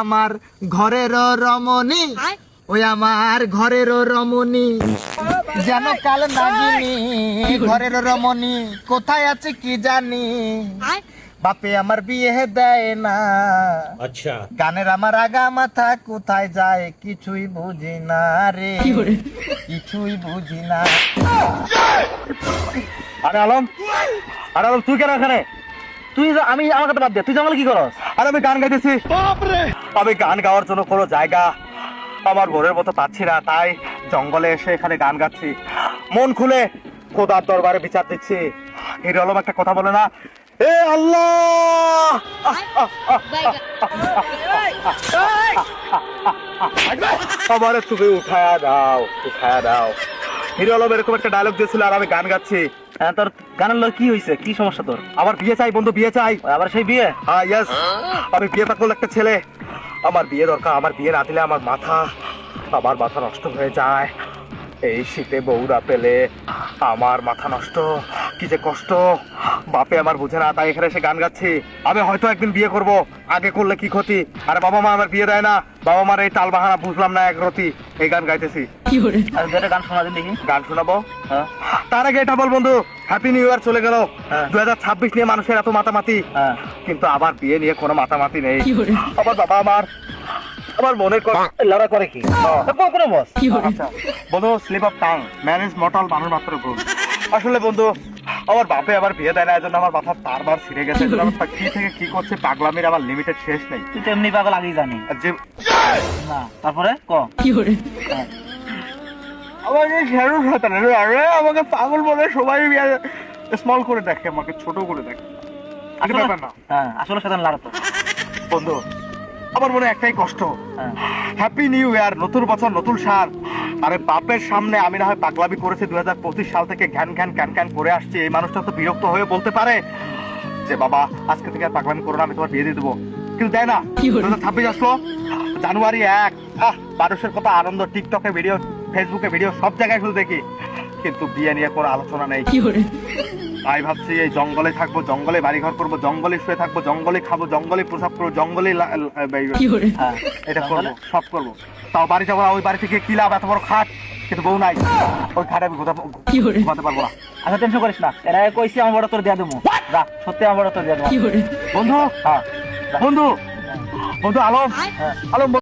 আমার ঘরের রমণী, ওই আমার ঘরের রমণী যেন কাল নাগিনী, ঘরের রমণী কোথায় আছে কি জানি, বাপে আমার বিয়ে দেয় না। अच्छा গানের আমার আগা মাথা কোথায় যায় কিছুই বুঝি না রে, কিছুই বুঝি না। আরে আলম, আরে আলম তুই কেন এখানে? তুই আমি আমার কথা বাদ দে, তুই জঙ্গলে কি করস? আরে আমি গান গাইতেছি। আমি গান গাওয়ার জন্য কোনো জায়গা আমার বোনের মতো পাচ্ছি না, তাই জঙ্গলে এসে এখানে গান গাচ্ছি, মন খুলে খোদার দরবারে বিচার দিচ্ছি। হিরো আলম একটা কথা বলে না, এ আল্লাহ আমারে তুমি উঠায়া দাও, উঠায়া দাও। হিরো আলম এরকম একটা ডায়লগ দিয়েছিল আর আমি গান গাচ্ছি। হ্যাঁ, তোর গানের লোক কি হয়েছে? কি সমস্যা তোর? আমার বিয়ে চাই বন্ধু, বিয়ে চাই। আবার সেই বিয়ে? হ্যাঁ ইয়েস, আমি বিয়ে পাগল একটা ছেলে, আমার বিয়ে দরকার। আমার বিয়ে না দিলে আমার মাথা নষ্ট হয়ে যায়। এই শীতে বউরা পেলে আমার মাথা নষ্ট, কি যে কষ্ট। বাপে আমার বুঝে না, তাই এখানে এসে গান গাচ্ছি। আমি হয়তো একদিন বিয়ে করব, আগে করলে কি ক্ষতি? আরে বাবা মা আমার বিয়ে দেয় না, বাবা মার এই টাল বাহানা বুঝলাম না এক রতি, এই গান গাইতেছি। গান শোনা দিন দেখি। গান শোনাবো? তার আগে এটা বল বন্ধু, হ্যাপি নিউ ইয়ার চলে গেল। 2026 নিয়ে মানুষের এত মাতামাতি, কিন্তু আমার বিয়ে নিয়ে কোনো মাতামাতি নেই। আমার বাবা আমার মনের লড়া করে কি কোনো বস। আচ্ছা বন্ধু, slip of tongue, man is mortal, মানুষ মাত্র গুণ। আসলে বন্ধু আমার বাপে আবার বিয়ে দেয় না, এজন্য আমার মাথা তারবার ছিঁড়ে গেছে। কি থেকে কি করছে পাগলামির আমার লিমিটেড শেষ নেই। তুই তো এমনি পাগল আগেই জানি না। তারপরে ক কি করে আমার এই শেরু শয়তান, আরে আমাকে পাগল বলে সবাই স্মল করে দেখে, আমাকে ছোট করে দেখে। আসলে ব্যাপার না, হ্যাঁ আসলে শয়তান লাড়া তো। বন্ধু আমার মনে একটাই কষ্ট, হ্যাপি নিউ ইয়ার, নতুন বছর নতুন সাল। আরে বাপের সামনে আমি না হয় পাগলামি করেছি 2025 সাল থেকে ঘ্যান ঘ্যান ক্যান ক্যান করে আসছি, এই মানুষটা তো বিরক্ত হয়ে বলতে পারে যে বাবা আজকে থেকে আর পাগলামি করো না, আমি তোমার বিয়ে দিয়ে দেবো, কিন্তু দেয় না। 2026 আসলো, জানুয়ারি 1, মানুষের কত আনন্দ, টিকটকে ভিডিও, ফেসবুকে ভিডিও, সব জায়গায় শুধু দেখি, কিন্তু বিয়ে নিয়ে কোনো আলোচনা নেই। তাই ভাবছি এই জঙ্গলে থাকবো, জঙ্গলে বাড়িঘর করবো, জঙ্গলে শুয়ে থাকবো, জঙ্গলে খাবো, জঙ্গলে প্রসাব করবো, জঙ্গলে এটা করবো, সব করবো। তাও বাড়ি যাবো না, ওই বাড়ি থেকে কি লাভ? এত বড় খাট, কিন্তু বউ নাই, ওই খাটে আমি ঘুমাতে পারবো না। আচ্ছা টেনশন করিস না, এরা কইছি আমার বড় তোর দিয়ে দেবো, যা সত্যি আমার বড় তোর দিয়ে দেবো বন্ধু। হ্যাঁ বন্ধু, বন্ধু আলম, আলম